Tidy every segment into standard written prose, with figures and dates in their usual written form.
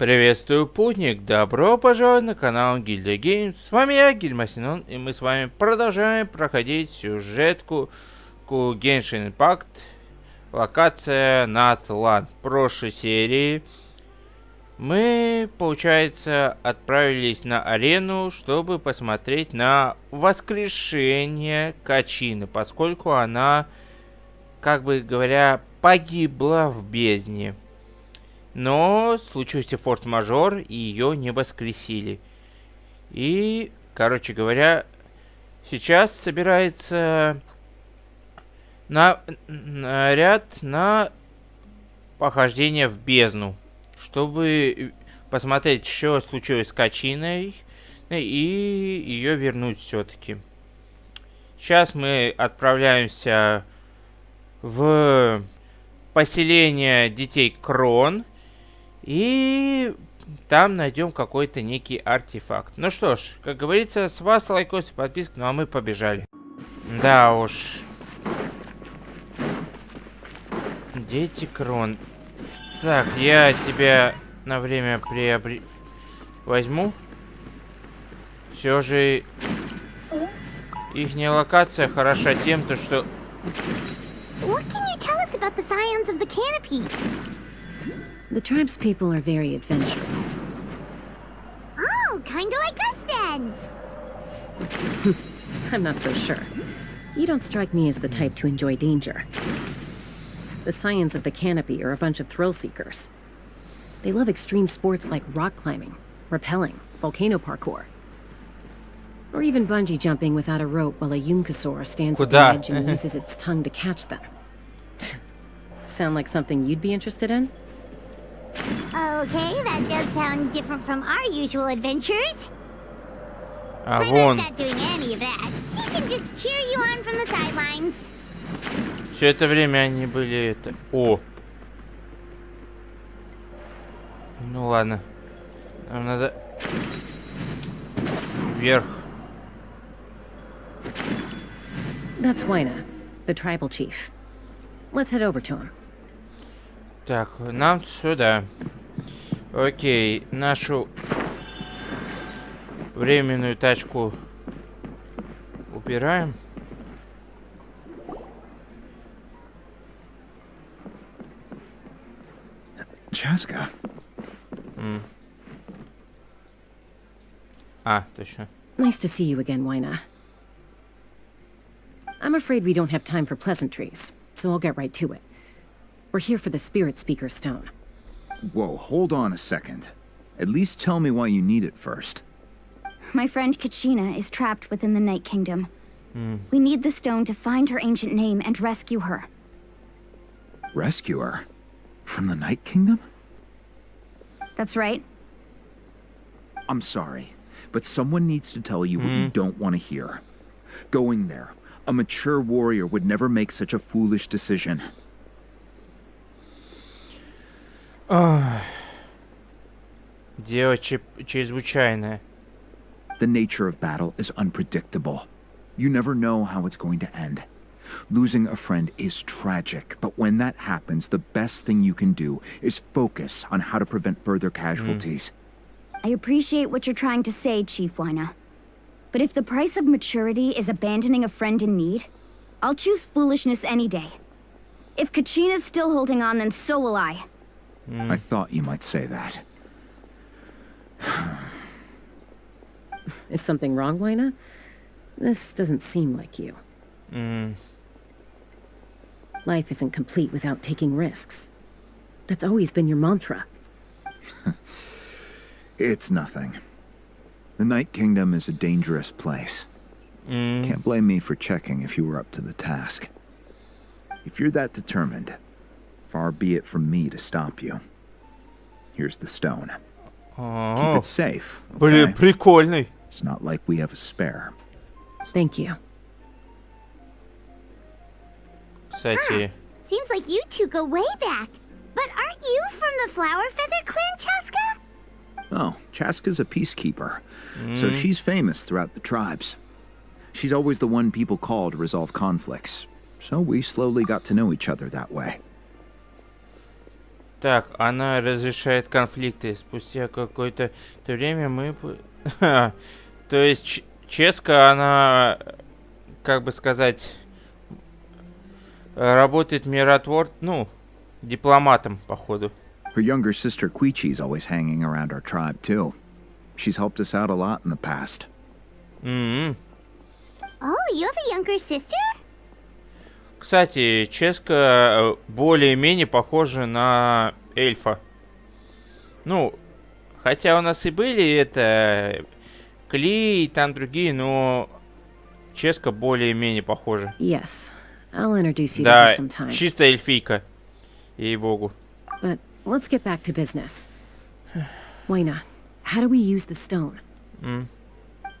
Приветствую, путник! Добро пожаловать на канал Гильдия. С вами я, Гильмасинон, и мы с вами продолжаем проходить сюжетку Genshin Impact, локация натлан. В прошлой серии мы, получается, отправились на арену, чтобы посмотреть на воскрешение Качины, поскольку она, как бы говоря, погибла в бездне. Но случился форс-мажор, и ее не воскресили. И, короче говоря, сейчас собирается наряд на похождение в бездну, чтобы посмотреть, что случилось с Качиной, и ее вернуть все-таки. Сейчас мы отправляемся в поселение детей Крон. И там найдем какой-то некий артефакт. Ну что ж, как говорится, с вас лайкос и подписка, ну а мы побежали. Да уж. Дети Крон. Так, я тебя на время возьму. Все же ихняя локация хороша тем, то что... What can you tell us about the scions of the canopy? The tribe's people are very adventurous. Oh, kinda like us then. I'm not so sure. You don't strike me as the type to enjoy danger. The scions of the canopy are a bunch of thrill seekers. They love extreme sports like rock climbing, rappelling, volcano parkour, or even bungee jumping without a rope while a Yunkasaur stands at the edge and uses its tongue to catch them. Sound like something you'd be interested in? Okay, that does sound different from our usual adventures. Вон. Not doing any of that. She can just cheer you on from the sidelines. Все это время они были это... О! Ну ладно. Нам надо... Вверх. That's Waina, the tribal chief. Let's head over to him. Так, нам сюда. Окей, нашу временную тачку убираем. Chaska. Точно. Nice to see you again, Waina. I'm afraid we don't have time for pleasantries, so I'll get right to it. We're here for the Spirit Speaker Stone. Whoa, hold on a second. At least tell me why you need it first. My friend Kachina is trapped within the Night Kingdom. We need the stone to find her ancient name and rescue her. Rescue her? From the Night Kingdom? That's right. I'm sorry, but someone needs to tell you what you don't want to hear. Going there, a mature warrior would never make such a foolish decision. Дело чрезвычайное. The nature of battle is unpredictable. You never know how it's going to end. Losing a friend is tragic, but when that happens, the best thing you can do is focus on how to prevent further casualties. I appreciate what you're trying to say, Chief Waina. But if the price of maturity is abandoning a friend in need, I'll choose foolishness any day. If Kachina's still holding on, then so will I. I thought you might say that. Is something wrong, Waina? This doesn't seem like you. Life isn't complete without taking risks. That's always been your mantra. It's nothing. The Night Kingdom is a dangerous place. Can't blame me for checking if you were up to the task. If you're that determined, far be it from me to stop you. Here's the stone. Keep it safe, okay? Прикольный. It's not like we have a spare. Thank you. Кстати, Seems like you two go way back. But aren't you from the Flower Feather clan, Chaska? Oh, Chaska's a peacekeeper, so she's famous throughout the tribes. She's always the one people call to resolve conflicts, so we slowly got to know each other that way. Так, она разрешает конфликты. Спустя какое-то время мы... То есть Ческа, она, как бы сказать, работает ну, дипломатом, походу. Her younger sister Quichi's always hanging around our tribe, too. She's helped us out a lot in the past. Oh, you have a younger sister? Кстати, Ческа более-менее похожа на эльфа. Ну, хотя у нас и были это Кли и там другие, но Ческа более-менее похожа. Yes, I'll introduce you to Да, her sometime. чисто эльфийка. Ей-богу. But let's get back to business. Wayna, how do we use the stone?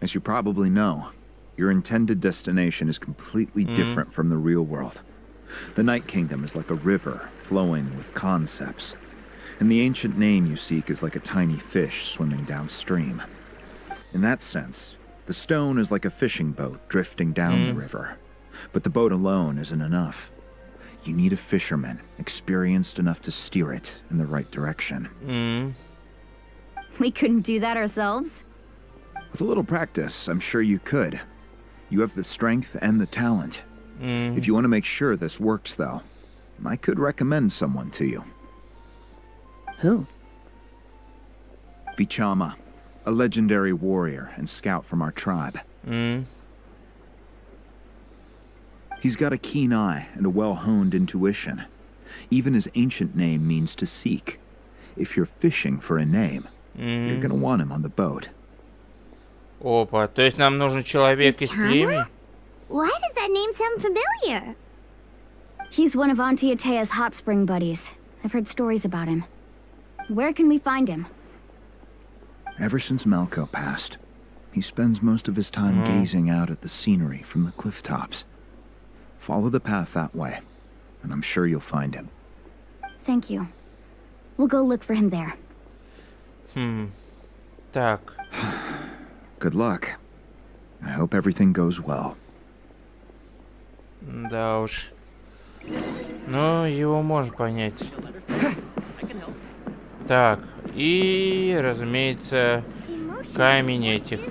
As you probably know, your intended destination is completely different from the real world. The Night Kingdom is like a river flowing with concepts, and the ancient name you seek is like a tiny fish swimming downstream. In that sense, the stone is like a fishing boat drifting down the river, but the boat alone isn't enough. You need a fisherman experienced enough to steer it in the right direction. We couldn't do that ourselves? With a little practice, I'm sure you could. You have the strength and the talent. If you want to make sure this works, though, I could recommend someone to you. Who? Vichama, a legendary warrior and scout from our tribe. He's got a keen eye and a well-honed intuition. Even his ancient name means to seek. If you're fishing for a name, you're gonna want him on the boat. Опа, то есть нам нужен человек из племени? Why does that name sound familiar? He's one of Auntie Atea's hot spring buddies. I've heard stories about him. Where can we find him? Ever since Malco passed, he spends most of his time gazing out at the scenery from the cliff tops. Follow the path that way, and I'm sure you'll find him. Thank you. We'll go look for him there. Так. Good luck. I hope everything goes well. Да уж. Ну, его можно понять. Так, и, разумеется, камень этих.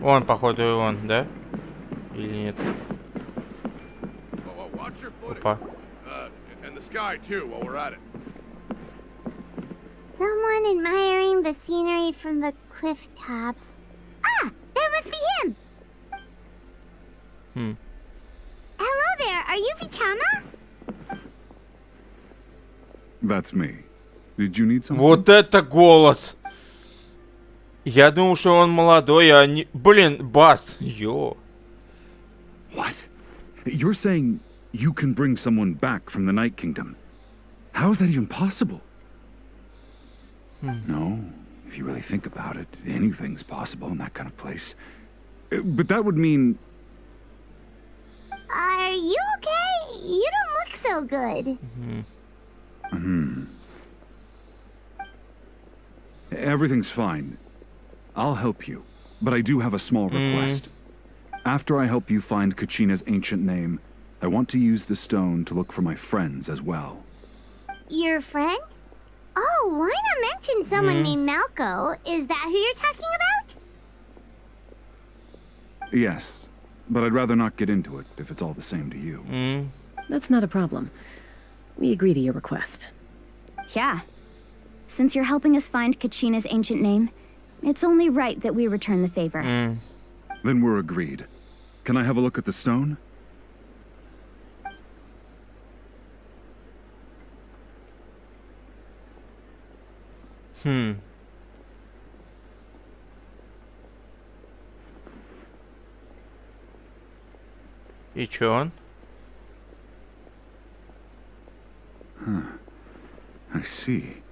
Он, походу, и он, да? Или нет? Опа. Someone admiring the scenery from the cliff tops. Ah, that must be him! Hello there, are you Vichama? That's me. Did you need something? Вот это голос! Я думал, что он молодой, а не... Блин, бас! Йо. What? You're saying you can bring someone back from the Night Kingdom? How is that even possible? No, if you really think about it, anything's possible in that kind of place. But that would mean... Are you okay? You don't look so good. Everything's fine. I'll help you, but I do have a small request. After I help you find Kachina's ancient name, I want to use the stone to look for my friends as well. Your friend? Oh, why not mention someone named Malco? Is that who you're talking about? Yes, but I'd rather not get into it if it's all the same to you. That's not a problem. We agree to your request. Yeah. Since you're helping us find Kachina's ancient name, it's only right that we return the favor. Then we're agreed. Can I have a look at the stone? И чё он? I see.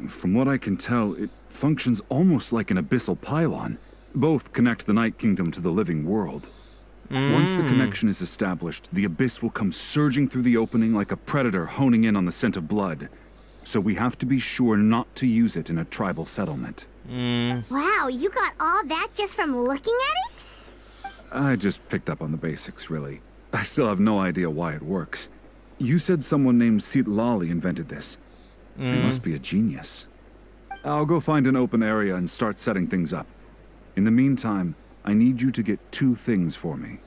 From what I can tell, it functions almost like an abyssal pylon. Both connect the Night Kingdom to the living world. Once the connection is established, the abyss will come surging through the opening like a predator honing in on the scent of blood. So we have to be sure not to use it in a tribal settlement. Wow, you got all that just from looking at it? I just picked up on the basics, really. I still have no idea why it works. You said someone named Lali invented this. They must be a genius. I'll go find an open area and start setting things up. In the meantime, I need you to get 2 things for me.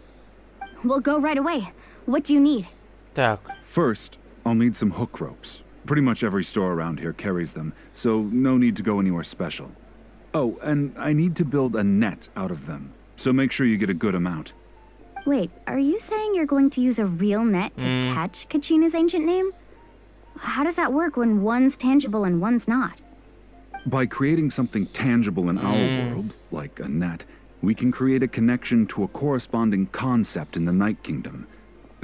We'll go right away. What do you need? Так, First, I'll need some hook ropes. Pretty much every store around here carries them, so no need to go anywhere special. Oh, and I need to build a net out of them, so make sure you get a good amount. Wait, are you saying you're going to use a real net to catch Kachina's ancient name? How does that work when one's tangible and one's not? By creating something tangible in our world, like a net, we can create a connection to a corresponding concept in the Night Kingdom.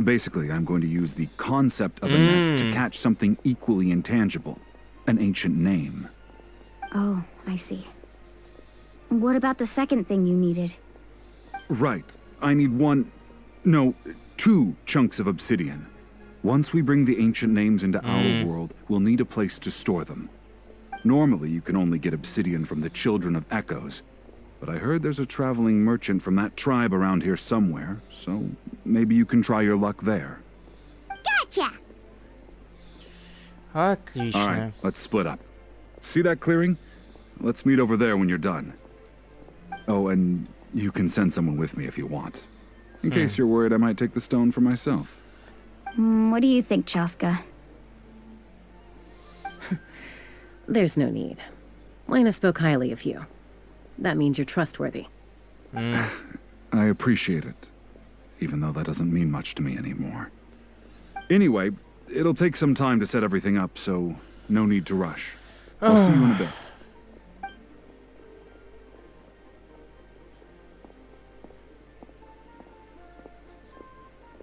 Basically, I'm going to use the concept of a net to catch something equally intangible, an ancient name. Oh, I see. What about the second thing you needed? Right. I need 2 chunks of obsidian. Once we bring the ancient names into our world, we'll need a place to store them. Normally, you can only get obsidian from the Children of Echoes, but I heard there's a traveling merchant from that tribe around here somewhere, so maybe you can try your luck there. Gotcha! отлично. Alright, let's split up. See that clearing? Let's meet over there when you're done. Oh, and you can send someone with me if you want. In case you're worried I might take the stone for myself. What do you think, Chaska? There's no need. Lena spoke highly of you. That means you're trustworthy. I appreciate it, even though that doesn't mean much to me anymore. Anyway, it'll take some time to set everything up, so no need to rush. I'll see you in a bit.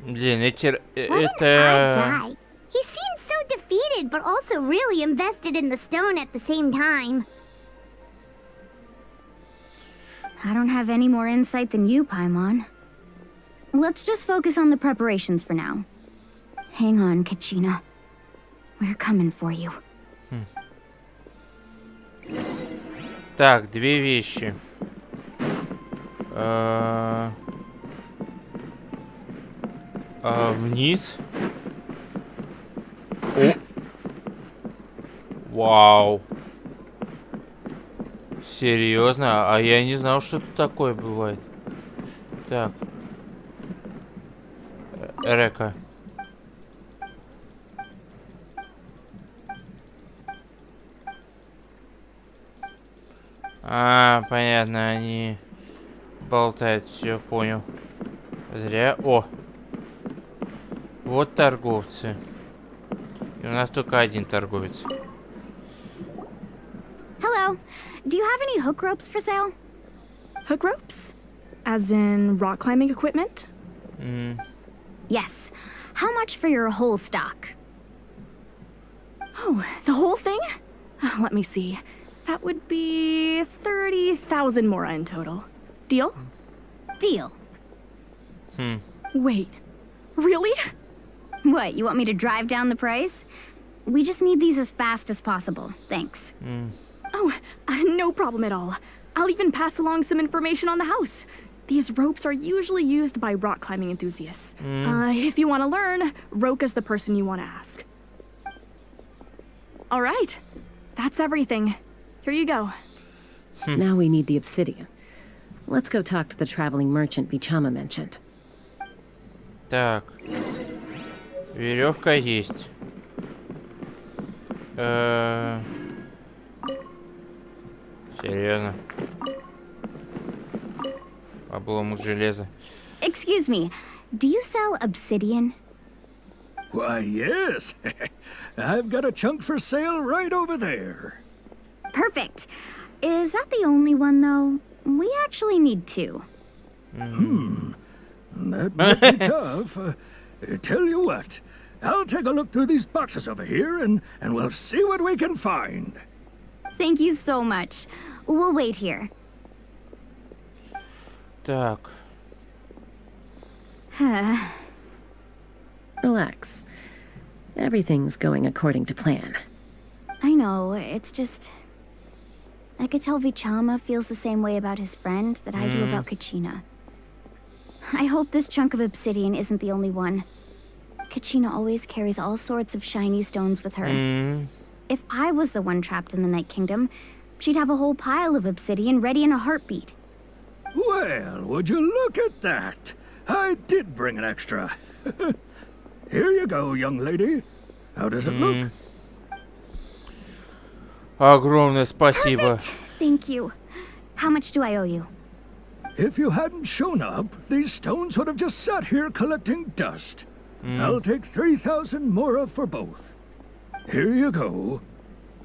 Блин, это... Guy. He seems so defeated, but also really invested in the stone at the same time. I don't have any more insight than you, Paimon. Let's just focus on the preparations for now. Hang on, Kachina. We're coming for you. Так, 2 вещи. Вниз. О! Вау. Серьезно? А я не знал, что тут такое бывает. Так. Река. Понятно, они болтают, все понял. Зря. О! Вот торговцы. И у нас только один торговец. Hello. Do you have any hook ropes for sale? Hook ropes? As in rock climbing equipment? Yes. How much for your whole stock? Oh, the whole thing? Let me see. That would be 30,000 mora in total. Deal? Deal. Wait. Really? What, you want me to drive down the price? We just need these as fast as possible. Thanks. Oh, no problem at all. I'll even pass along some information on the house. These ropes are usually used by rock climbing enthusiasts. If you want to learn, Roka's the person you want to ask. All right. That's everything. Here you go. Now we need the obsidian. Let's go talk to the traveling merchant Bichama mentioned. Так. Веревка есть. Серьезно. Обломок железа. Excuse me. Do you sell obsidian? Why, yes. I've got a chunk for sale right over there. Perfect. Is that the only one, though? We actually need 2. That might be tough. Tell you what, I'll take a look through these boxes over here and we'll see what we can find. Thank you so much. We'll wait here. Так. Relax. Everything's going according to plan. I know, it's just... I could tell Vichama feels the same way about his friend that I do about Kachina. I hope this chunk of obsidian isn't the only one. Kachina always carries all sorts of shiny stones with her. If I was the one trapped in the Night Kingdom, she'd have a whole pile of obsidian ready in a heartbeat. Well, would you look at that? I did bring an extra. Here you go, young lady. How does it look? Огромное спасибо. Perfect. Thank you. How much do I owe you? If you hadn't shown up, these stones would have just sat here collecting dust. I'll take 3,000 mora for both. Here you go.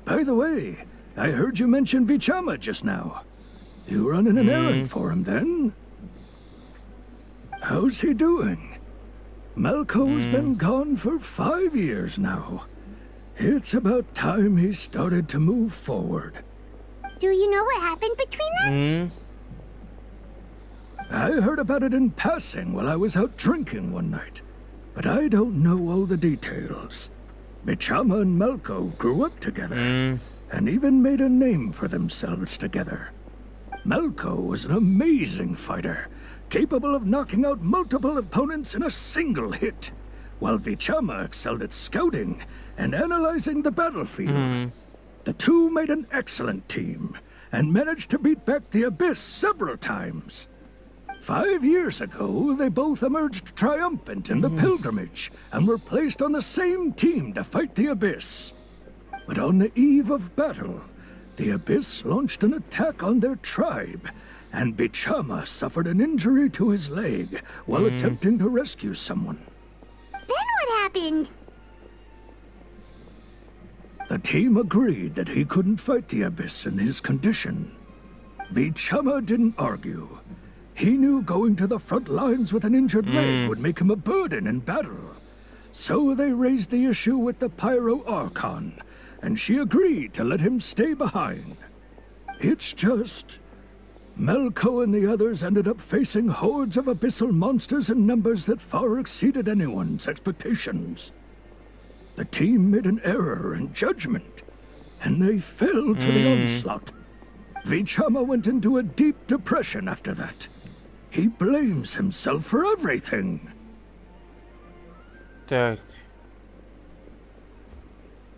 By the way, I heard you mention Vichama just now. You running an errand for him then? How's he doing? Malco's been gone for 5 years now. It's about time he started to move forward. Do you know what happened between them? I heard about it in passing while I was out drinking one night, but I don't know all the details. Bichama and Malco grew up together, and even made a name for themselves together. Malco was an amazing fighter, capable of knocking out multiple opponents in a single hit, while Vichama excelled at scouting and analyzing the battlefield. The two made an excellent team, and managed to beat back the Abyss several times. 5 years ago, they both emerged triumphant in the pilgrimage and were placed on the same team to fight the Abyss. But on the eve of battle, the Abyss launched an attack on their tribe, and Bichama suffered an injury to his leg while attempting to rescue someone. Then what happened? The team agreed that he couldn't fight the Abyss in his condition. Vichama didn't argue. He knew going to the front lines with an injured leg would make him a burden in battle. So they raised the issue with the Pyro Archon, and she agreed to let him stay behind. It's just... Malco and the others ended up facing hordes of abyssal monsters in numbers that far exceeded anyone's expectations. The team made an error in judgment, and they fell to the onslaught. Vichama went into a deep depression after that. He blames himself for everything. Так.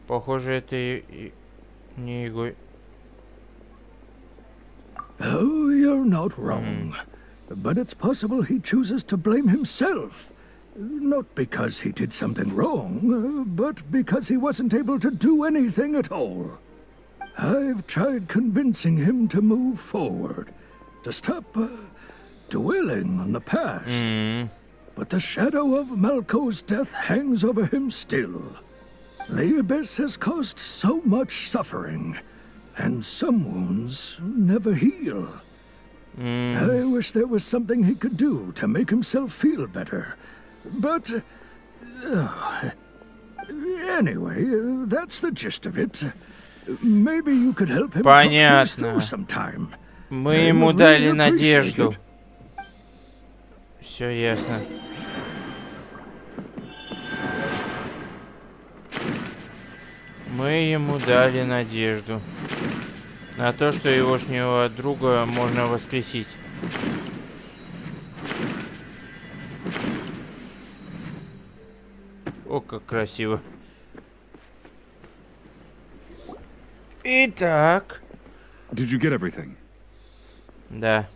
Похоже, это не его... Oh, you're not wrong. But it's possible he chooses to blame himself. Not because he did something wrong, but because he wasn't able to do anything at all. I've tried convincing him to move forward, to stop dwelling on the past. But the shadow of Malco's death hangs over him still. The Abyss has caused so much suffering, and some wounds never heal. I wish there was something he could do to make himself feel better. But... anyway, that's the gist of it. Maybe you could help him talk things through sometime. Мы ему дали надежду. Все ясно. Мы ему дали надежду на то, что егошнего друга можно воскресить. О, как красиво. Итак. Did you get everything? Да.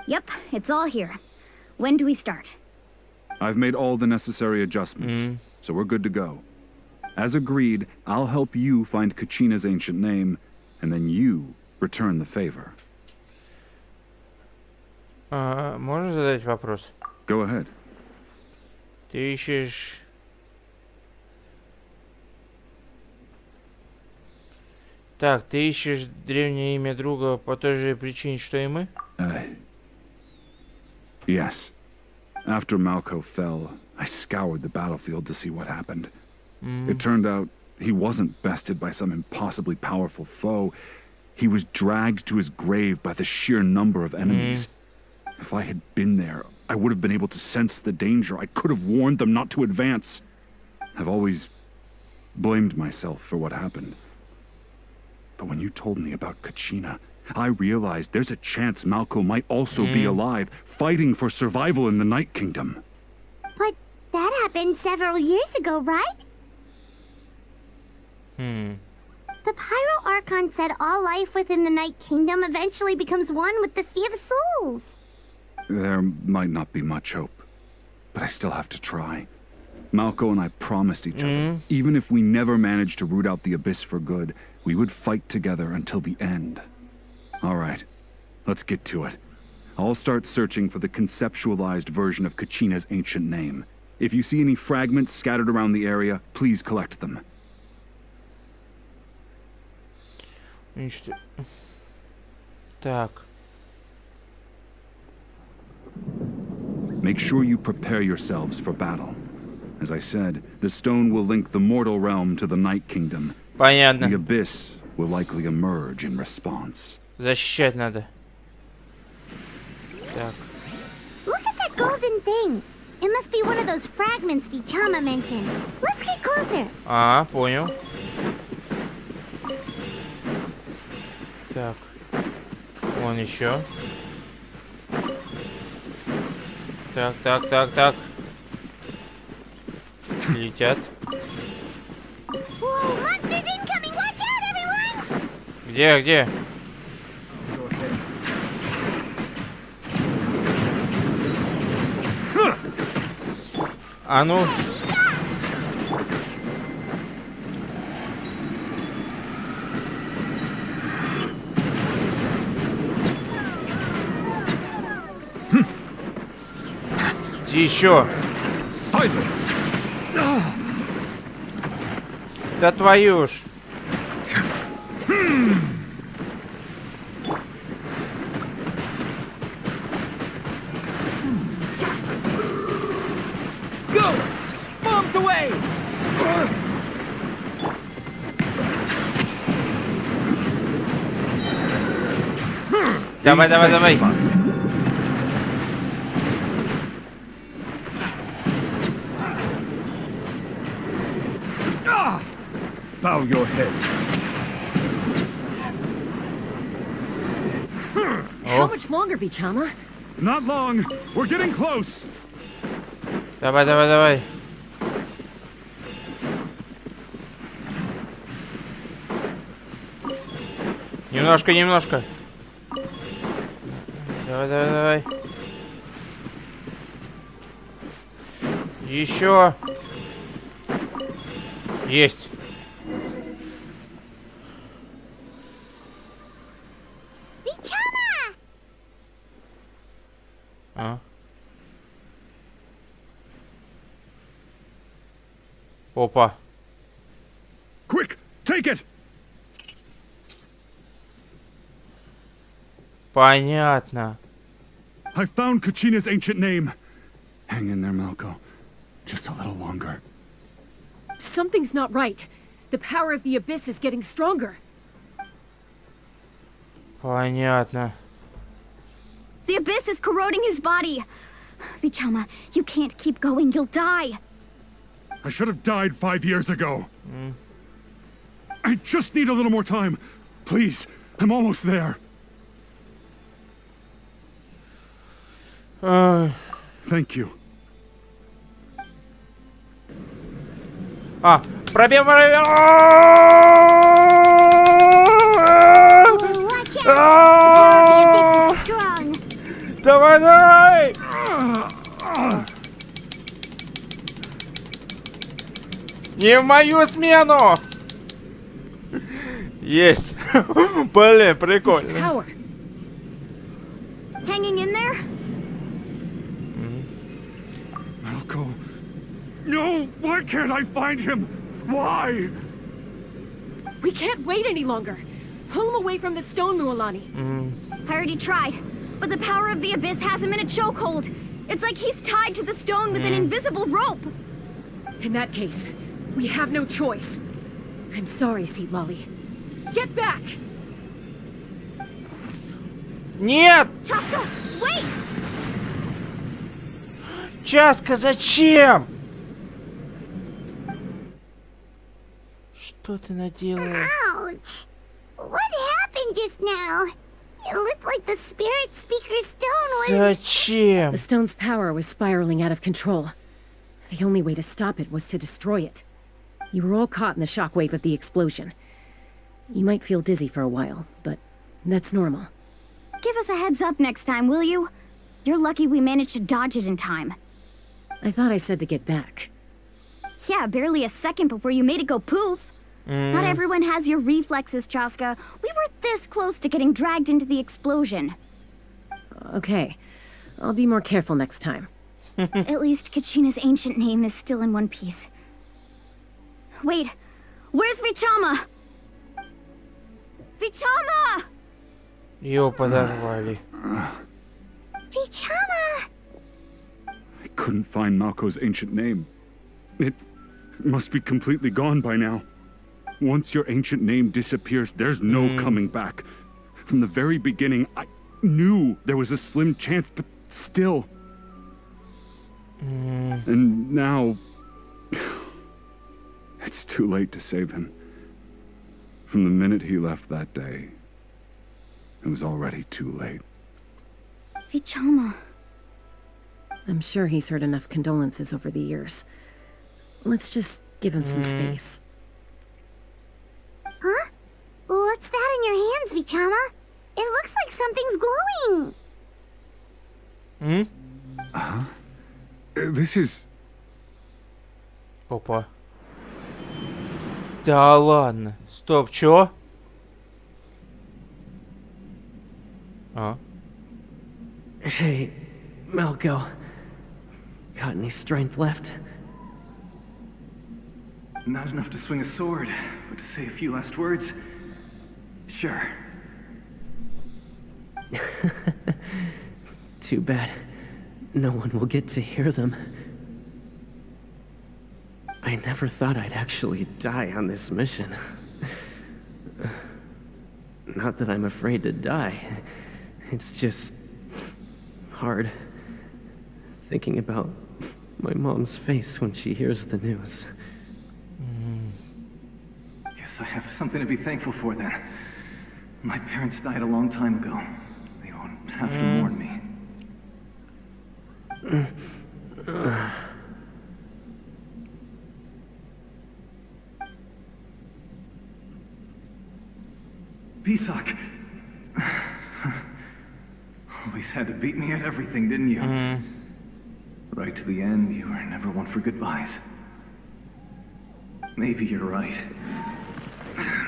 Yep, it's all here. When do we start? I've made all the necessary adjustments, so we're good to go. As agreed, I'll help you find Kachina's ancient name, and then you return the favor. Можно задать вопрос? Go ahead. Ты ищешь... Так, ты ищешь древнее имя друга по той же причине, что и мы? Yes. After Malco fell, I scoured the battlefield to see what happened. It turned out he wasn't bested by some impossibly powerful foe. He was dragged to his grave by the sheer number of enemies. If I had been there, I would have been able to sense the danger. I could have warned them not to advance. I've always blamed myself for what happened. But when you told me about Kachina, I realized there's a chance Malco might also be alive, fighting for survival in the Night Kingdom. But that happened several years ago, right? The Pyro Archon said all life within the Night Kingdom eventually becomes one with the Sea of Souls. There might not be much hope, but I still have to try. Malco and I promised each other, even if we never managed to root out the Abyss for good, we would fight together until the end. All right, let's get to it. I'll start searching for the conceptualized version of Kachina's ancient name. If you see any fragments scattered around the area, please collect them. Так. Make sure you prepare yourselves for battle. As I said, the stone will link the mortal realm to the Night Kingdom. Понятно. The Abyss will likely emerge in response. Защищать надо. Так. Look at that golden thing. It must be one of those fragments Vichama mentioned. Let's get closer. Понял. Так. Вон еще. Так. Летят. Whoa, monsters incoming! Watch out, everyone! Где? А ну. Еще. Silence! Да твою ж. Go! Bombs away! Давай. Bow your head. How much longer, Vichama? Not long. We're getting close. Давай. Немножко. Давай. Еще. Есть. Vichama! Опа. Quick, take it! Понятно. I found Kachina's ancient name. Hang in there, Malco. Just a little longer. Something's not right. The power of the Abyss is getting stronger. Понятно. The Abyss is corroding his body. Vichama, you can't keep going. You'll die. I should have died 5 years ago. I just need a little more time. Please, I'm almost there. Thank you. Пробел. Watch out! The Abyss is strong. Давай! Не в мою смену! Есть! Блин, This прикольно. power. Hanging in there? Malco. No! Why can't I find him? Why? We can't wait any longer. Pull him away from the stone, Mualani. I already tried, but the power of the Abyss has him in a chokehold. It's like he's tied to the stone with an invisible rope. In that case, we have no choice. I'm sorry, Seat Lolly. Get back! Нет! Chaska, wait! Часка, зачем? Что ты наделала? Ouch! What happened just now? It looked like the spirit speaker's stone was... Зачем? The stone's power was spiraling out of control. The only way to stop it was to destroy it. You were all caught in the shockwave of the explosion. You might feel dizzy for a while, but that's normal. Give us a heads up next time, will you? You're lucky we managed to dodge it in time. I thought I said to get back. Yeah, barely a second before you made it go poof. Not everyone has your reflexes, Chaska. We were this close to getting dragged into the explosion. Okay, I'll be more careful next time. At least Kachina's ancient name is still in one piece. Wait, where's Vichama? Vichama! Его подорвали. Vichama! I couldn't find Malco's ancient name. It must be completely gone by now. Once your ancient name disappears, there's no coming back. From the very beginning, I knew there was a slim chance, but still. And now... it's too late to save him. From the minute he left that day, it was already too late. Vichama. I'm sure he's heard enough condolences over the years. Let's just give him some space. Huh? What's that in your hands, Vichama? It looks like something's glowing. This is... Опа. Да ладно. Стоп, чё? А? Hey, Malco. Got any strength left? Not enough to swing a sword, but to say a few last words? Sure. Too bad. No one will get to hear them. I never thought I'd actually die on this mission. Not that I'm afraid to die. It's just... hard. Thinking about my mom's face when she hears the news. Guess I have something to be thankful for then. My parents died a long time ago. They won't have to mourn me. Pisak! Always had to beat me at everything, didn't you? Right to the end, you were never one for goodbyes. Maybe you're right.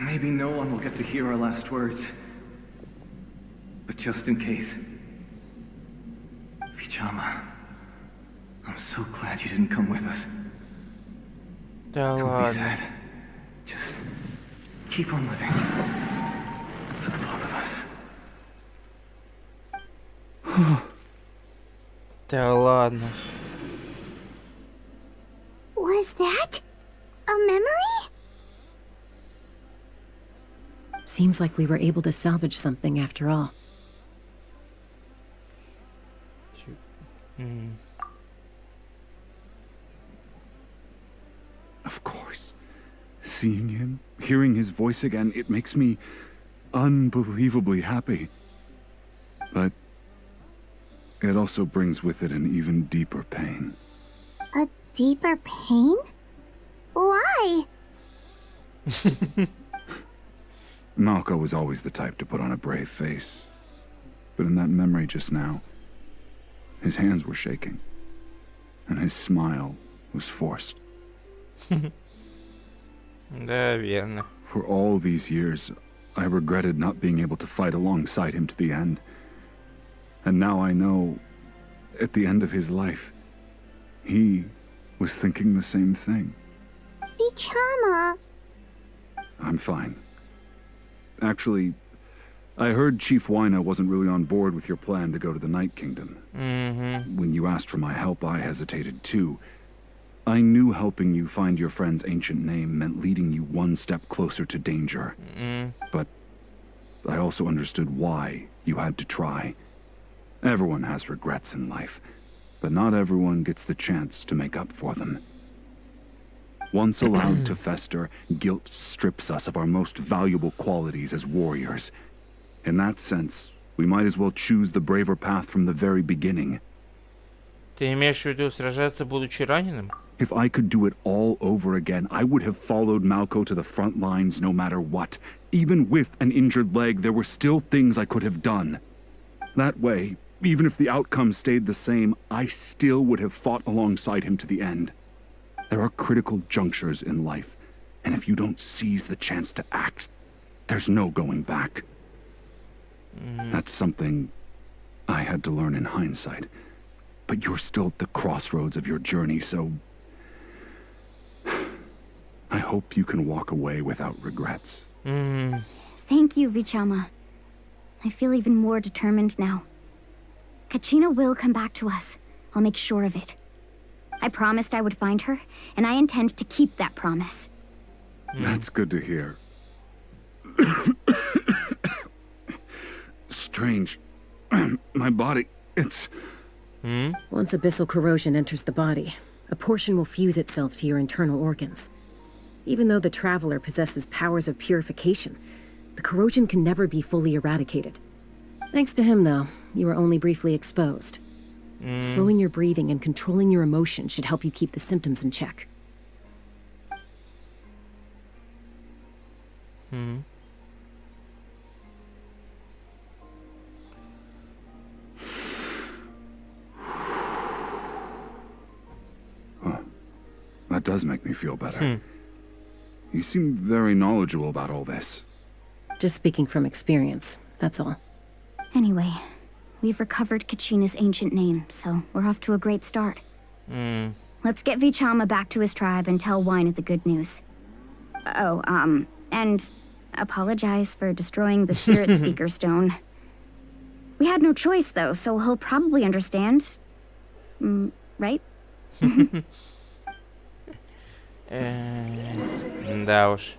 Maybe no one will get to hear our last words. But just in case... Vichama, I'm so glad you didn't come with us. Да Don't be ладно. sad. Just keep on living. For the both of us. Да ладно. Was that a memory? Seems like we were able to salvage something after all. Of course. Seeing him, hearing his voice again, it makes me unbelievably happy. But it also brings with it an even deeper pain. A deeper pain? Why? Malco was always the type to put on a brave face. But in that memory just now, his hands were shaking, and his smile was forced. Да, верно. For all these years, I regretted not being able to fight alongside him to the end. And now I know, at the end of his life, he was thinking the same thing. Vichama. I'm fine. Actually, I heard Chief Wyna wasn't really on board with your plan to go to the Night Kingdom. When you asked for my help, I hesitated too. I knew helping you find your friend's ancient name meant leading you one step closer to danger. But I also understood why you had to try. Everyone has regrets in life, but not everyone gets the chance to make up for them. Once allowed to fester, guilt strips us of our most valuable qualities as warriors. In that sense, We might as well choose the braver path from the very beginning. Ты имеешь в виду сражаться, будучи раненым? If I could do it all over again, I would have followed Malco to the front lines no matter what. Even with an injured leg, there were still things I could have done. That way, even if the outcome stayed the same, I still would have fought alongside him to the end. There are critical junctures in life, and if you don't seize the chance to act, there's no going back. That's something I had to learn in hindsight. But you're still at the crossroads of your journey, so I hope you can walk away without regrets. Thank you, Vichama. I feel even more determined now. Kachina will come back to us. I'll make sure of it. I promised I would find her, and I intend to keep that promise. That's good to hear. Strange. My body, it's... Once abyssal corrosion enters the body, a portion will fuse itself to your internal organs. Even though the Traveler possesses powers of purification, the corrosion can never be fully eradicated. Thanks to him, though, you were only briefly exposed. Slowing your breathing and controlling your emotions should help you keep the symptoms in check. That does make me feel better. You seem very knowledgeable about all this. Just speaking from experience, that's all. Anyway, we've recovered Kachina's ancient name, so we're off to a great start. Let's get Vichama back to his tribe and tell Wina the good news. Oh, and apologize for destroying the spirit speaker stone. We had no choice, though, so he'll probably understand. Right? Да уж.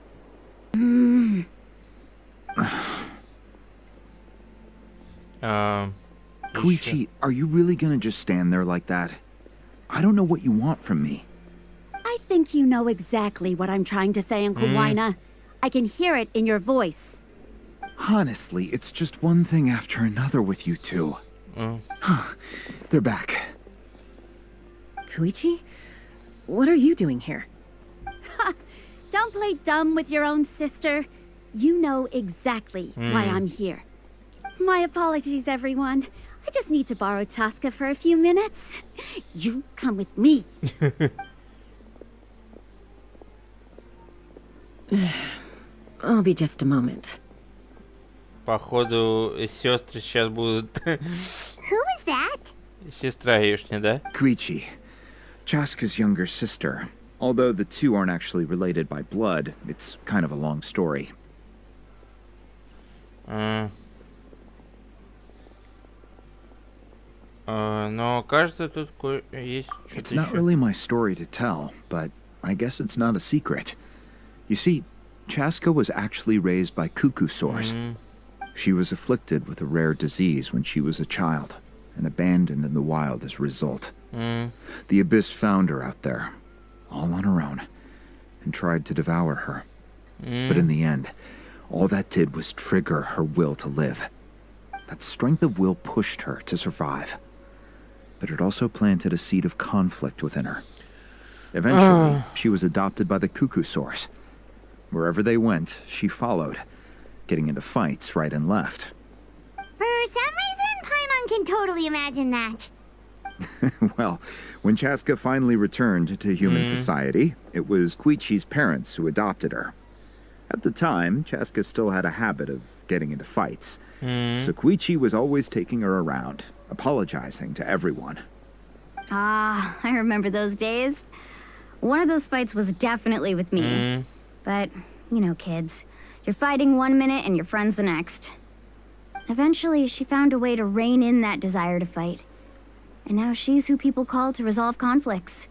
Koichi, are you really gonna just stand there like that? I don't know what you want from me. I think you know exactly what I'm trying to say, Uncle Wina. I can hear it in your voice. Honestly, it's just one thing after another with you two. They're back. Koichi? What are you doing here? Don't play dumb with your own sister. You know exactly why I'm here. My apologies, everyone. I just need to borrow Chaska for a few minutes. You come with me. I'll be just a moment. Походу, сестры сейчас будут... Who is that? Сестра Юшня, да? Koichi, Chaska's younger sister. Although the two aren't actually related by blood, it's kind of a long story. Но кажется, тут есть что-то It's not еще. really my story to tell, but I guess it's not a secret. You see, Chaska was actually raised by cuckoo sores. She was afflicted with a rare disease when she was a child, and abandoned in the wild as a result. The Abyss found her out there, all on her own, and tried to devour her. But in the end, all that did was trigger her will to live. That strength of will pushed her to survive. But it also planted a seed of conflict within her. Eventually, she was adopted by the cuckoo source. Wherever they went, she followed, getting into fights right and left. For some reason, Paimon can totally imagine that. Well, when Chaska finally returned to human society, it was Koichi's parents who adopted her. At the time, Chaska still had a habit of getting into fights, so Koichi was always taking her around, apologizing to everyone. Ah, I remember those days. One of those fights was definitely with me. But, you know, kids. You're fighting one minute and your friend's the next. Eventually, she found a way to rein in that desire to fight. And now she's who people call to resolve conflicts.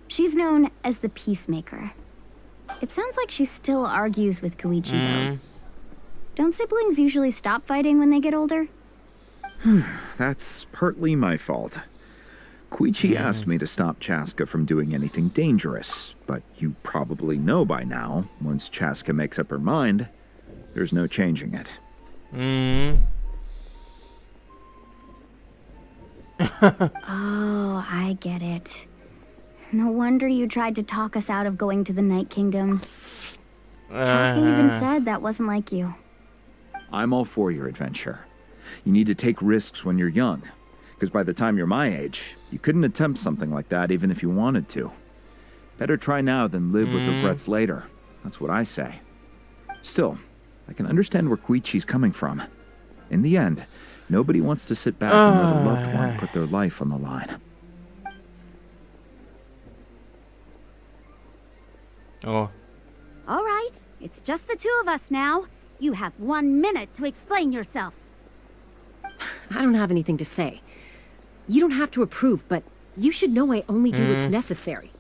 She's known as the Peacemaker. It sounds like she still argues with Koichi, though. Don't siblings usually stop fighting when they get older? That's partly my fault. Koichi asked me to stop Chaska from doing anything dangerous, but you probably know by now, once Chaska makes up her mind, there's no changing it. Oh, I get it. No wonder you tried to talk us out of going to the Night Kingdom. Chaska even said that wasn't like you. I'm all for your adventure. You need to take risks when you're young, because by the time you're my age, you couldn't attempt something like that even if you wanted to. Better try now than live with regrets later. That's what I say. Still, I can understand where Koichi's coming from. In the end, nobody wants to sit back and let a loved one put their life on the line. Oh. All right, it's just the two of us now. You have 1 minute to explain yourself. I don't have anything to say. You don't have to approve, but you should know I only do what's necessary.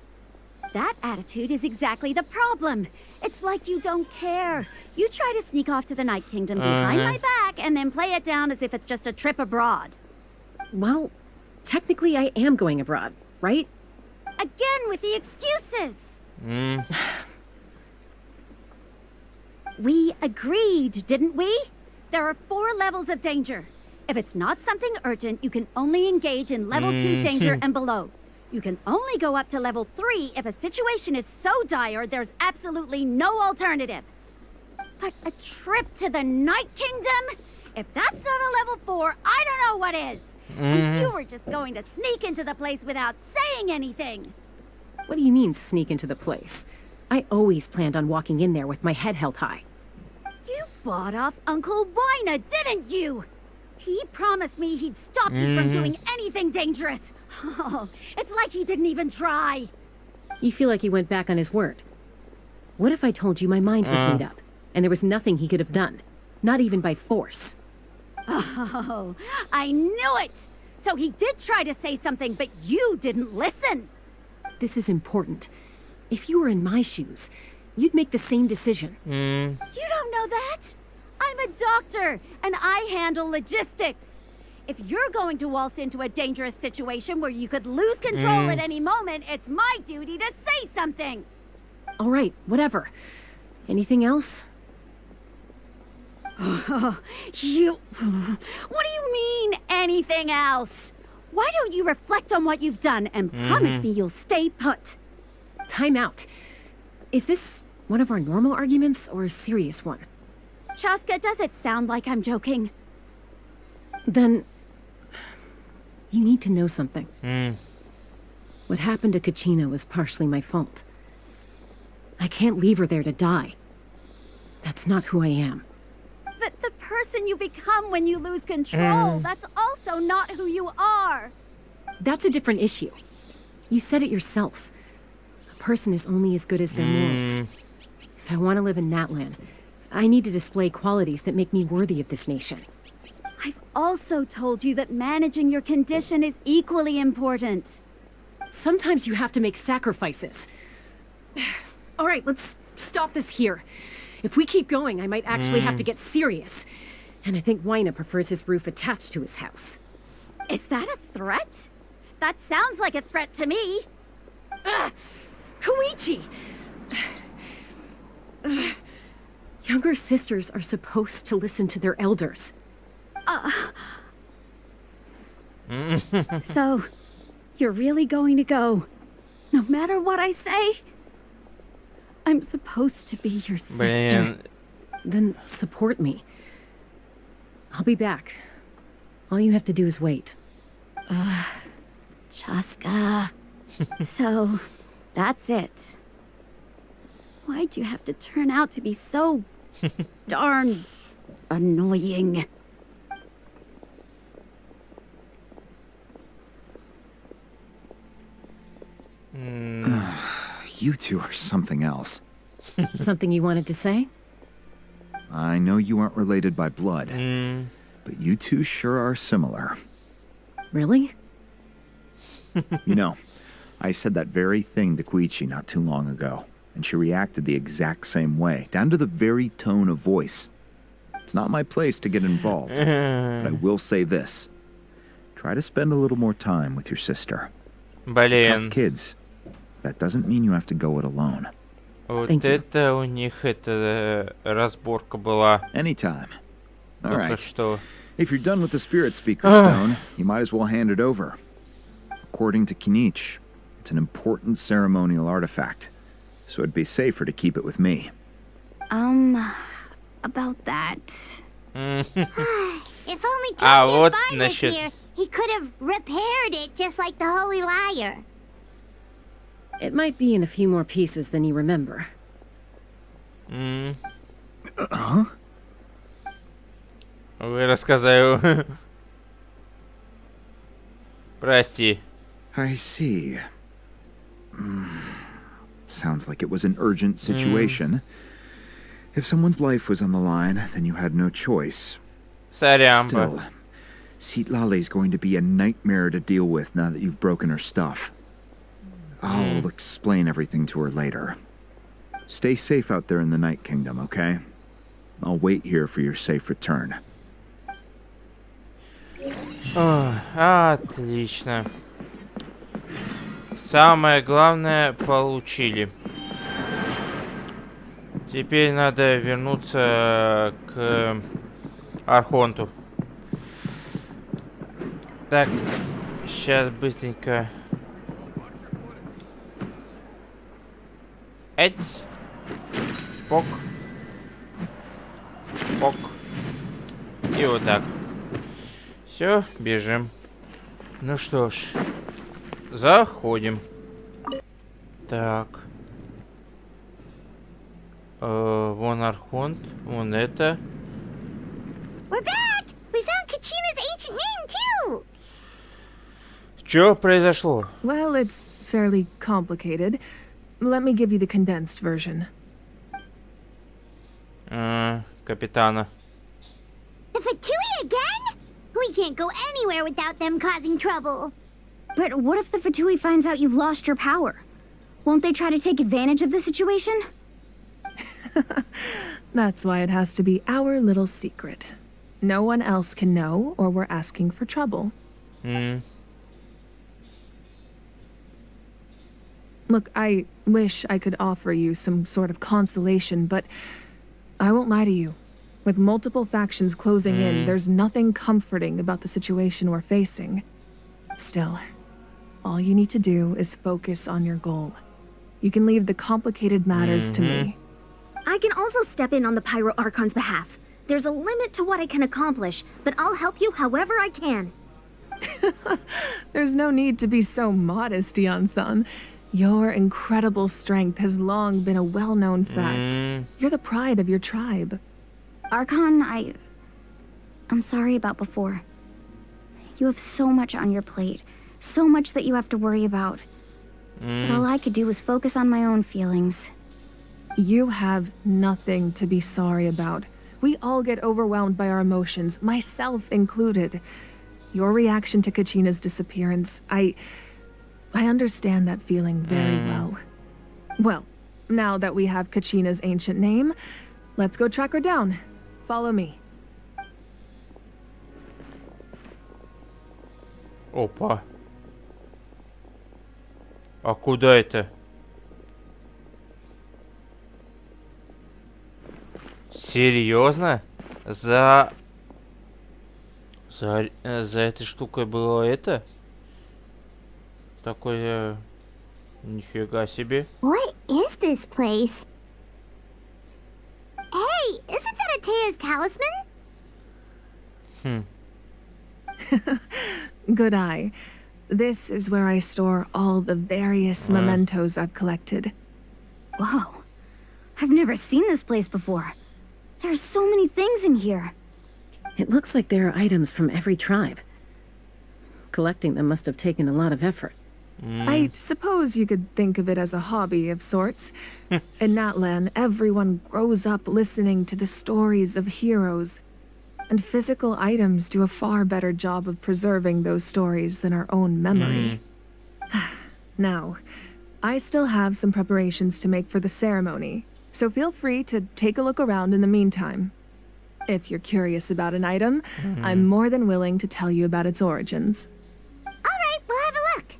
That attitude is exactly the problem. It's like you don't care. You try to sneak off to the Night Kingdom behind my back and then play it down as if it's just a trip abroad. Well, technically I am going abroad, right? Again with the excuses. We agreed, didn't we? There are 4 levels of danger. If it's not something urgent, you can only engage in level 2 danger and below. You can only go up to level 3 if a situation is so dire there's absolutely no alternative. But a trip to the Night Kingdom? If that's not a level 4, I don't know what is. And you were just going to sneak into the place without saying anything. What do you mean, sneak into the place? I always planned on walking in there with my head held high. You bought off Uncle Wina, didn't you? He promised me he'd stop you from doing anything dangerous. Oh, it's like he didn't even try. You feel like he went back on his word. What if I told you my mind was made up, and there was nothing he could have done? Not even by force. Oh, I knew it! So he did try to say something, but you didn't listen. This is important. If you were in my shoes, you'd make the same decision. You don't know that? I'm a doctor, and I handle logistics. If you're going to waltz into a dangerous situation where you could lose control at any moment, it's my duty to say something. All right, whatever. Anything else? What do you mean, anything else? Why don't you reflect on what you've done and promise me you'll stay put? Time out. Is this one of our normal arguments or a serious one? Chaska, does it sound like I'm joking? Then you need to know something. What happened to Kachina was partially my fault. I can't leave her there to die. That's not who I am. But the person you become when you lose control, that's also not who you are. That's a different issue. You said it yourself. A person is only as good as their morals. If I want to live in Natlan, I need to display qualities that make me worthy of this nation. I've also told you that managing your condition is equally important. Sometimes you have to make sacrifices. All right, let's stop this here. If we keep going, I might actually have to get serious. And I think Wina prefers his roof attached to his house. Is that a threat? That sounds like a threat to me. Koichi! Younger sisters are supposed to listen to their elders. So, you're really going to go, no matter what I say? I'm supposed to be your sister. Then support me. I'll be back. All you have to do is wait. Chaska. So, that's it. Why'd you have to turn out to be so darn annoying? You two are something else. Something you wanted to say? I know you aren't related by blood, but you two sure are similar. Really? You know, I said that very thing to Koichi not too long ago, and she reacted the exact same way, down to the very tone of voice. It's not my place to get involved, but I will say this. Try to spend a little more time with your sister. Tough kids. That doesn't mean you have to go it alone. Вот это у них разборка была. Anytime. All Только right. что. If you're done with the Spirit Speaker stone, you might as well hand it over. According to Kinich, it's an important ceremonial artifact, so it'd be safer to keep it with me. About that. If only А King вот was насчет... here, he could have repaired it just like the Holy Liar. It might be in a few more pieces than you remember. Вы рассказаю. Прости. I see. Sounds like it was an urgent situation. If someone's life was on the line, then you had no choice. Сорямба. Still, Citlali's going to be a nightmare to deal with now that you've broken her stuff. I'll explain everything to her later. Stay safe out there in the Night Kingdom, okay? I'll wait here for your safe return. Отлично. Самое главное получили. Теперь надо вернуться к Архонту. Так, сейчас быстренько. Эть. Пок. Пок. И вот так. Все, бежим. Ну что ж. Заходим. Так. Вон Архонт. Вон это. We're back! We found Kachina's ancient name, too! Что произошло? Well, it's fairly complicated. Let me give you the condensed version. Капитана. The Fatui again? We can't go anywhere without them causing trouble. But what if the Fatui finds out you've lost your power? Won't they try to take advantage of the situation? That's why it has to be our little secret. No one else can know, or we're asking for trouble. Look, I wish I could offer you some sort of consolation, but I won't lie to you. With multiple factions closing in, there's nothing comforting about the situation we're facing. Still, all you need to do is focus on your goal. You can leave the complicated matters to me. I can also step in on the Pyro Archon's behalf. There's a limit to what I can accomplish, but I'll help you however I can. There's no need to be so modest, Yan-san. Your incredible strength has long been a well-known fact. You're the pride of your tribe. Archon, I'm sorry about before. You have so much on your plate. So much that you have to worry about. But all I could do was focus on my own feelings. You have nothing to be sorry about. We all get overwhelmed by our emotions, myself included. Your reaction to Kachina's disappearance, I understand that feeling very well. Well, now that we have Kachina's ancient name, let's go track her down. Follow me. Опа. А куда это? Серьезно? За этой штукой было это? Такое... Нифига себе. What is this place? Hey, isn't that Atea's talisman? Good eye. This is where I store all the various mementos I've collected. Whoa. I've never seen this place before. There's so many things in here. It looks like there are items from every tribe. Collecting them must have taken a lot of effort. I suppose you could think of it as a hobby of sorts. In Natlan, everyone grows up listening to the stories of heroes. And physical items do a far better job of preserving those stories than our own memory. Now, I still have some preparations to make for the ceremony, so feel free to take a look around in the meantime. If you're curious about an item, I'm more than willing to tell you about its origins. Alright, we'll have a look.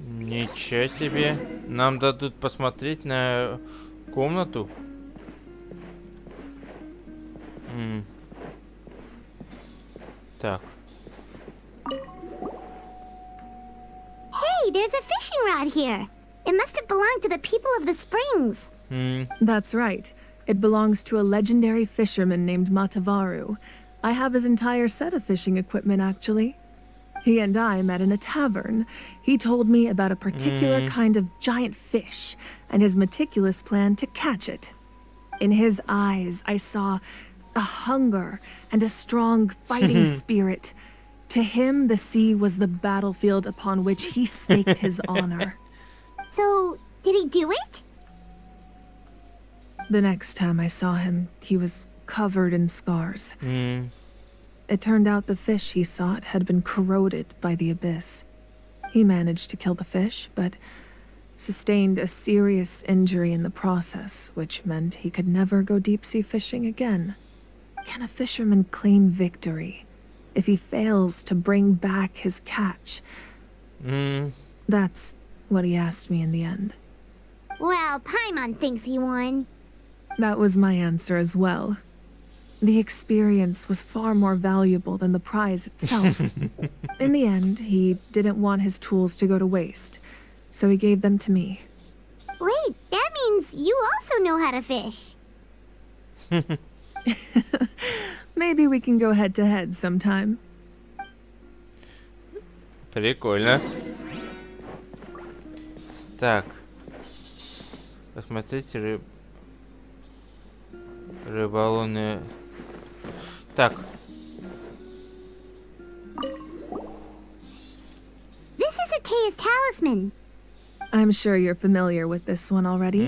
Ничего себе. Нам дадут посмотреть на комнату. Так. Hey, there's a fishing rod here. It must have belonged to the people of the springs. That's right. It belongs to a legendary fisherman named Matavaru. I have his entire set of fishing equipment, actually. He and I met in a tavern. He told me about a particular kind of giant fish and his meticulous plan to catch it. In his eyes, I saw a hunger and a strong fighting spirit. To him, the sea was the battlefield upon which he staked his honor. So, did he do it? The next time I saw him, he was covered in scars. It turned out the fish he sought had been corroded by the abyss. He managed to kill the fish, but sustained a serious injury in the process, which meant he could never go deep-sea fishing again. Can a fisherman claim victory if he fails to bring back his catch? That's what he asked me in the end. Well, Paimon thinks he won. That was my answer as well. The experience was far more valuable than the prize itself. In the end, he didn't want his tools to go to waste, so he gave them to me. Wait, that means you also know how to fish. Maybe we can go head-to-head sometime. Прикольно. Так. Посмотрите рыболовные... Так. This is Atea's talisman. I'm sure you're familiar with this one already.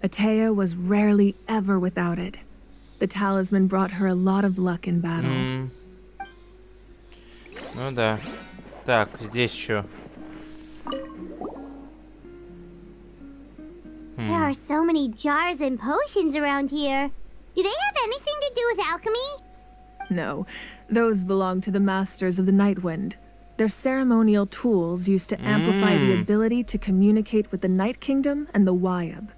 Atea was rarely ever without it. The talisman brought her a lot of luck in battle. Ну да. Так, здесь еще. There are so many jars and potions around here. Do they have anything to do with alchemy? No, those belong to the masters of the Nightwind. They're ceremonial tools used to amplify the ability to communicate with the Night Kingdom and the Wyab.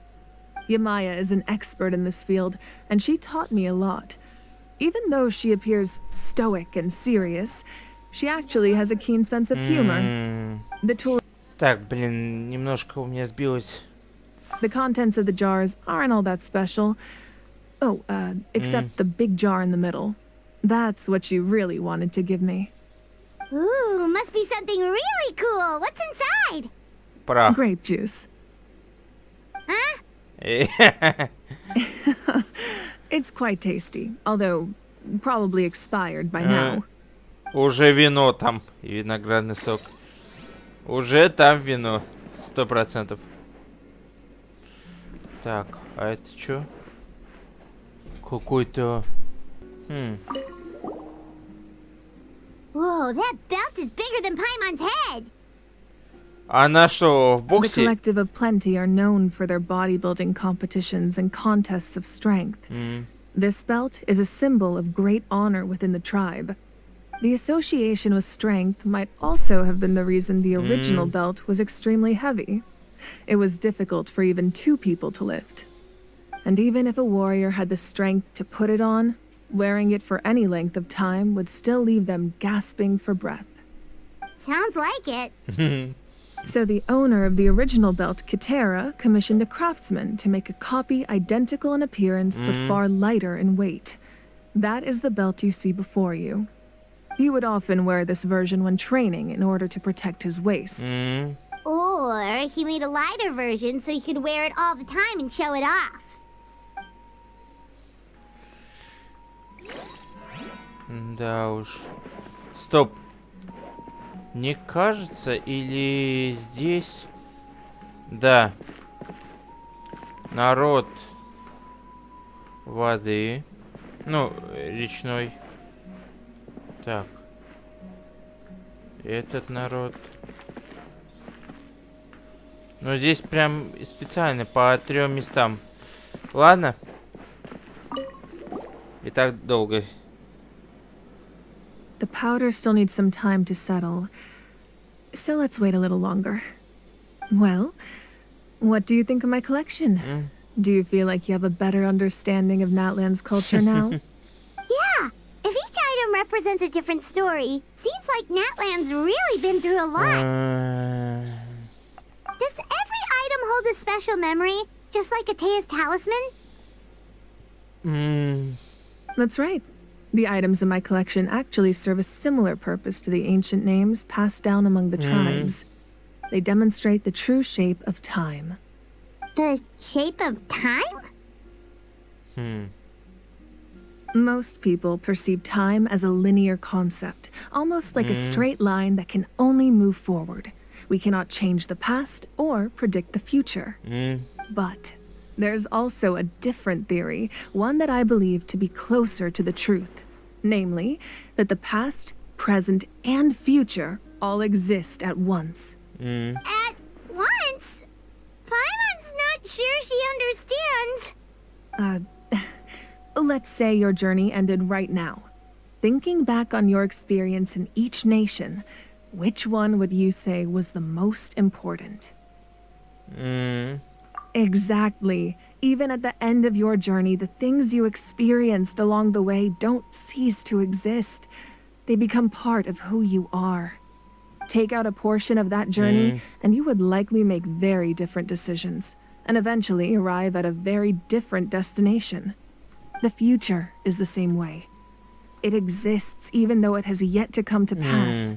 Yamaya is an expert in this field, and she taught me a lot. Even though she appears stoic and serious, she actually has a keen sense of humor. The tool... Так, блин, немножко у меня сбилось. The contents of the jars aren't all that special. Oh, except the big jar in the middle. That's what you really wanted to give me. Ooh, must be something really cool. What's inside? Прах. Grape juice. Huh? It's quite tasty, although probably expired by now. Уже вино там и виноградный сок. Уже там вино. 100%. Так, а это что? Какой-то... Whoa, that belt is bigger than Paimon's head. Она что, в The боксе? Collective of Plenty are known for their bodybuilding competitions and contests of strength. This belt is a symbol of great honor within the tribe. The association with strength might also have been the reason the original belt was extremely heavy. It was difficult for even two people to lift. And even if a warrior had the strength to put it on, wearing it for any length of time would still leave them gasping for breath. Sounds like it. So the owner of the original belt, Kitera, commissioned a craftsman to make a copy identical in appearance but far lighter in weight. That is the belt you see before you. He would often wear this version when training in order to protect his waist. Or he made a lighter version so he could wear it all the time and show it off. Да уж. Стоп. Не кажется, или здесь... Да. Народ воды. Ну, речной. Так. Этот народ. Но здесь прям специально по 3 местам. Ладно. И так долго. The powder still needs some time to settle, so let's wait a little longer. Well, what do you think of my collection? Do you feel like you have a better understanding of Natlan's culture now? item represents a different story. Seems like Natlan's really been through a lot. Does every item hold a special memory, just like Atea's talisman? That's right. The items in my collection actually serve a similar purpose to the ancient names passed down among the tribes. They demonstrate the true shape of time. The shape of time? Most people perceive time as a linear concept, almost like a straight line that can only move forward. We cannot change the past or predict the future. But there's also a different theory, one that I believe to be closer to the truth. Namely, that the past, present, and future all exist at once. At once? Paimon's not sure she understands. Let's say your journey ended right now. Thinking back on your experience in each nation, which one would you say was the most important? Exactly. Even at the end of your journey, the things you experienced along the way don't cease to exist. They become part of who you are. Take out a portion of that journey, and you would likely make very different decisions, and eventually arrive at a very different destination. The future is the same way. It exists even though it has yet to come to pass.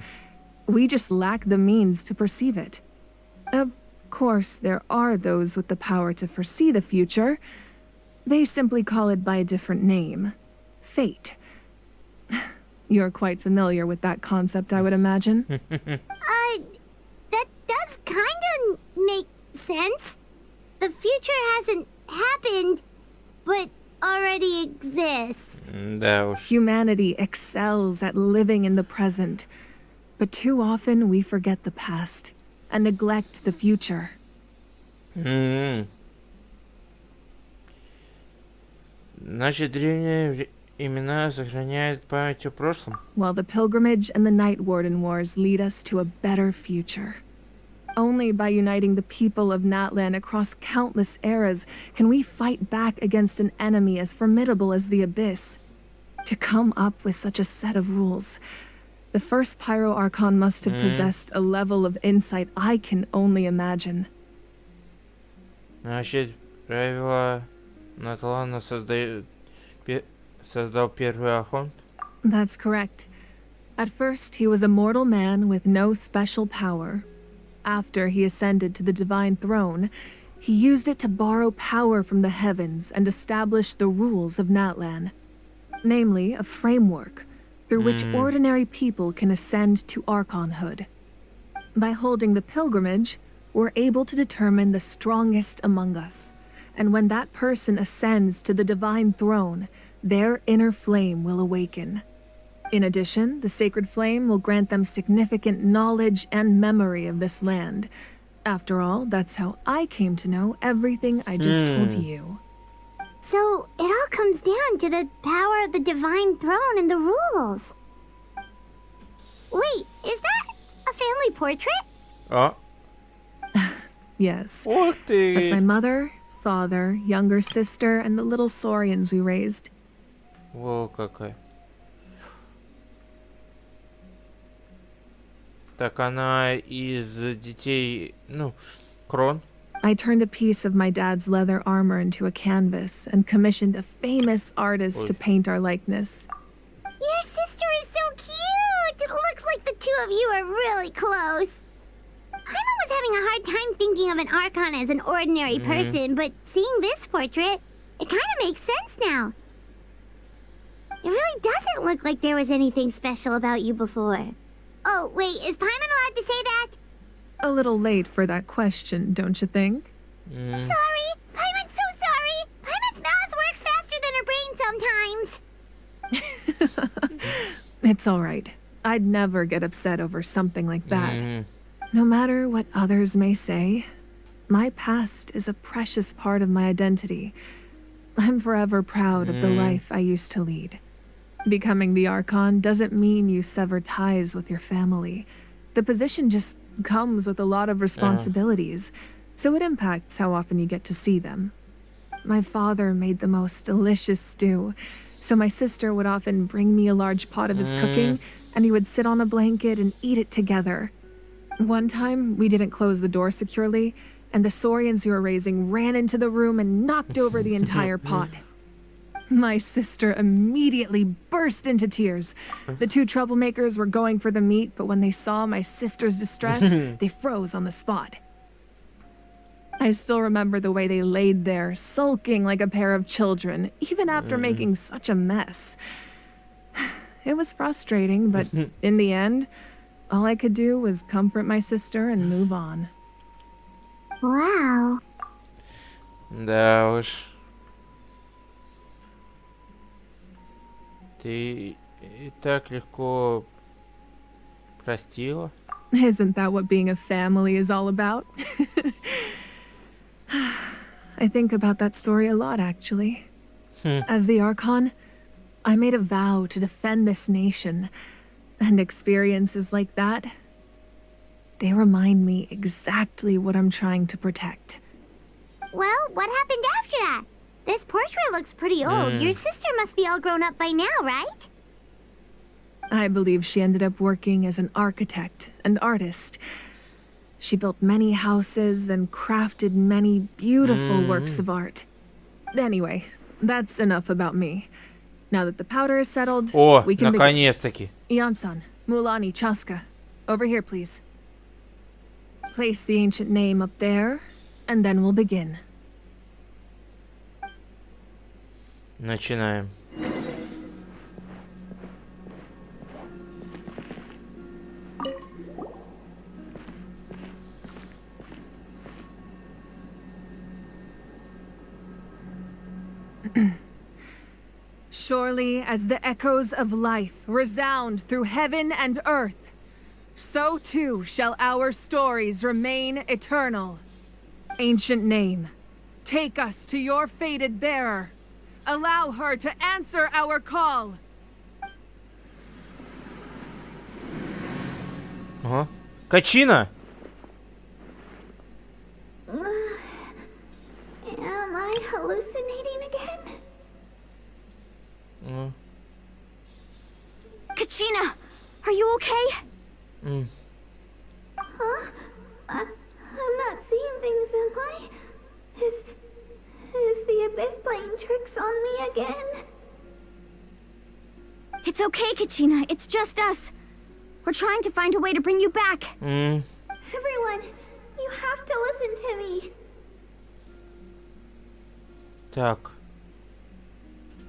We just lack the means to perceive it. Of course, there are those with the power to foresee the future. They simply call it by a different name. Fate. You're quite familiar with that concept, I would imagine. That does kinda make sense. The future hasn't happened, but already exists. Да уж. Humanity excels at living in the present, but too often we forget the past and neglect the future. Значит, древние имена сохраняют память о прошлом. While the pilgrimage and the Night Warden Wars lead us to a better future. Only by uniting the people of Natlan across countless eras can we fight back against an enemy as formidable as the Abyss. To come up with such a set of rules, the first Pyro Archon must have possessed a level of insight I can only imagine. Значит, правила натлана создал первый Архонт? That's correct. At first, he was a mortal man with no special power. After he ascended to the divine throne, he used it to borrow power from the heavens and establish the rules of Natlan. Namely, a framework through which ordinary people can ascend to Archonhood. By holding the pilgrimage, we're able to determine the strongest among us. And when that person ascends to the divine throne, their inner flame will awaken. In addition, the sacred flame will grant them significant knowledge and memory of this land. After all, that's how I came to know everything I just told you. So, it all comes down to the power of the divine throne and the rules. Wait, is that a family portrait? А? Yes. Ух ты! That's my mother, father, younger sister, and the little saurians we raised. Во какая. Так она из детей, ну, Крон. I turned a piece of my dad's leather armor into a canvas and commissioned a famous artist to paint our likeness. Your sister is so cute! It looks like the two of you are really close. Paimon was having a hard time thinking of an Archon as an ordinary person, but seeing this portrait, it kind of makes sense now. It really doesn't look like there was anything special about you before. Oh, wait, is Paimon allowed to say that? A little late for that question, don't you think? Sorry! Paimon's so sorry! Paimon's mouth works faster than her brain sometimes. It's all right. I'd never get upset over something like that. No matter what others may say, my past is a precious part of my identity. I'm forever proud of the life I used to lead. Becoming the Archon doesn't mean you sever ties with your family. The position just comes with a lot of responsibilities, so it impacts how often you get to see them. My father made the most delicious stew, So my sister would often bring me a large pot of his cooking, and we would sit on a blanket and eat it together. One time, we didn't close the door securely, and the saurians you were raising ran into the room and knocked over the entire pot. My sister immediately burst into tears. The two troublemakers were going for the meat, but when they saw my sister's distress, they froze on the spot. I still remember the way they laid there, sulking like a pair of children, even after making such a mess. It was frustrating, but in the end, all I could do was comfort my sister and move on. Wow. Да уж. Ты и так легко простила. Isn't that what being a family is all about? I think about that story a lot, actually. As the Archon, I made a vow to defend this nation, and experiences like that, they remind me exactly what I'm trying to protect. Well, what happened after that? This portrait looks pretty old. Your sister must be all grown up by now, right? I believe she ended up working as an architect and artist. She built many houses and crafted many beautiful works of art. Anyway, that's enough about me. Now that the powder is settled, О, we can наконец-таки. begin. Ian-san, Mulani, Chaska, over here, please. Place the ancient name up there, and then we'll begin. Начинаем. Surely as the echoes of life resound through heaven and earth, so too shall our stories remain eternal. Ancient name, take us to your fated bearer. Allow her to answer our call. Ага. Качина! Am I hallucinating again? Kachina, are you okay? Huh? I'm not seeing things, am I? Is the Abyss playing tricks on me again? It's okay, Kachina. It's just us. We're trying to find a way to bring you back. Everyone, you have to listen to me. Так.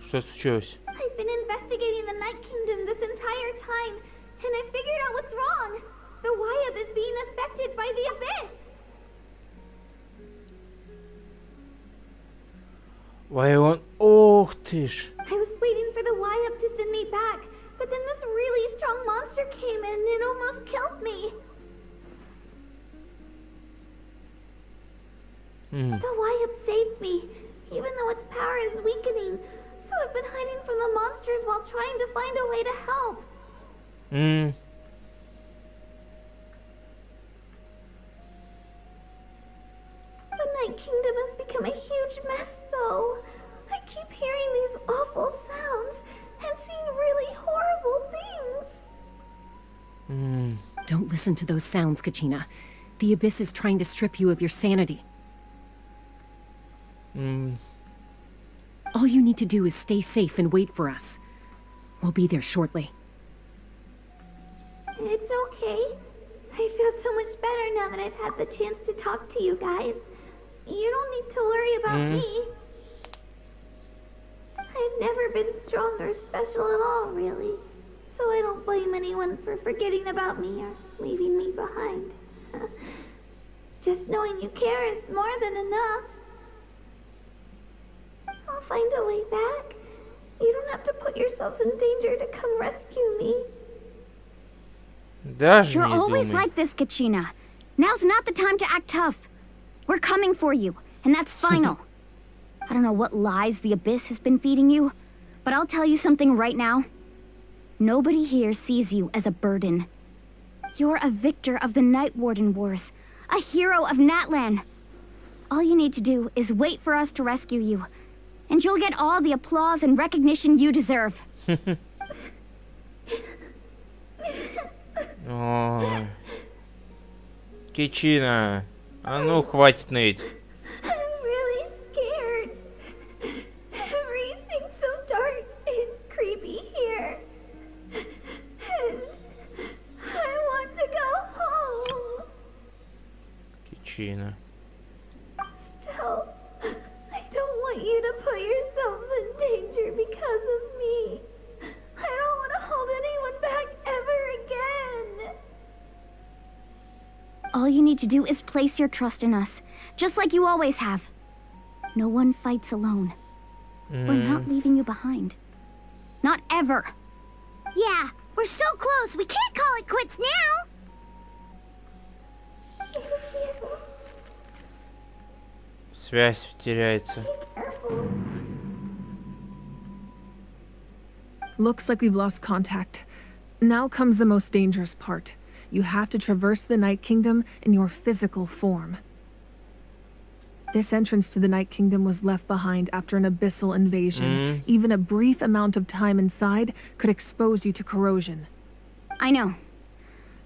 Что случилось? I've been investigating the Night Kingdom this entire time, and I figured out what's wrong. The Wyab is being affected by the Abyss. Ох ты ж. I was waiting for the Wyab to send me back, but then this really strong monster came in and it almost killed me. The Wyab saved me, even though its power is weakening. So I've been hiding from the monsters while trying to find a way to help. The Night Kingdom has become a huge mess, though. I keep hearing these awful sounds and seeing really horrible things. Don't listen to those sounds, Kachina. The Abyss is trying to strip you of your sanity. All you need to do is stay safe and wait for us. We'll be there shortly. It's okay. I feel so much better now that I've had the chance to talk to you guys. You don't need to worry about me. I've never been strong or special at all, really. So I don't blame anyone for forgetting about me or leaving me behind. Just knowing you care is more than enough. I'll find a way back. You don't have to put yourselves in danger to come rescue me. Даже You're не always думай. like this, Kachina. Now's not the time to act tough. We're coming for you, and that's final. I don't know what lies the Abyss has been feeding you, but I'll tell you something right now. Nobody here sees you as a burden. You're a victor of the Night Warden Wars, a hero of Natlan. All you need to do is wait for us to rescue you, and you'll get all the applause and recognition you deserve. Ой. Кичина. А ну, хватит ныть. I'm really scared. Everything's so dark and creepy here. And I want to go home. Кичина. Still, I don't want you to put yourselves in danger because of me. I don't want to hold anyone back ever again. All you need to do is place your trust in us, just like you always have. No one fights alone. We're not leaving you behind. Not ever. Yeah, we're so close. We can't call it quits now. Связь теряется. Looks like we've lost contact. Now comes the most dangerous part. You have to traverse the Night Kingdom in your physical form. This entrance to the Night Kingdom was left behind after an abyssal invasion. Even a brief amount of time inside could expose you to corrosion. I know.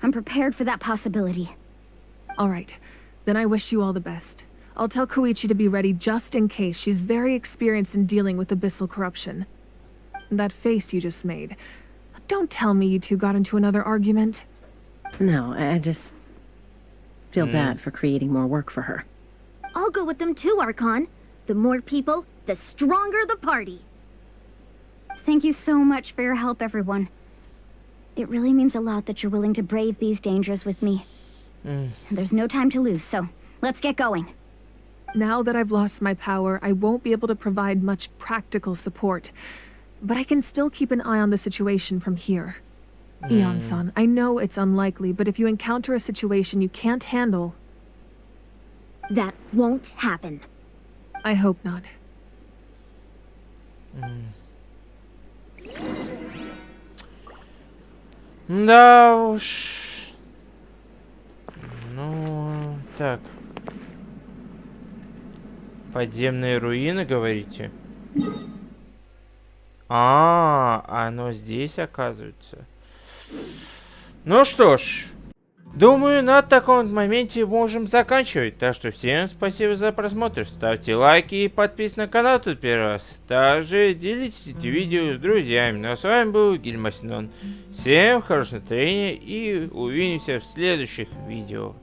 I'm prepared for that possibility. All right, then I wish you all the best. I'll tell Koichi to be ready just in case. She's very experienced in dealing with abyssal corruption. That face you just made. Don't tell me you two got into another argument. No, I just feel bad for creating more work for her. I'll go with them too, Archon. The more people, the stronger the party. Thank you so much for your help, everyone. It really means a lot that you're willing to brave these dangers with me. There's no time to lose, so let's get going. Now that I've lost my power, I won't be able to provide much practical support. But I can still keep an eye on the situation from here. Eon-san, I know it's unlikely, but if you encounter a situation you can't handle... That won't happen. I hope not. Да уж. Ну, так. Подземные руины, говорите? Оно здесь, оказывается. Ну что ж. Думаю, на таком моменте можем заканчивать. Так что всем спасибо за просмотр. Ставьте лайки и подписывайтесь на канал тут первый раз. Также делитесь этим видео с друзьями. Ну а с вами был Гильмасинон. Всем хорошего настроения и увидимся в следующих видео.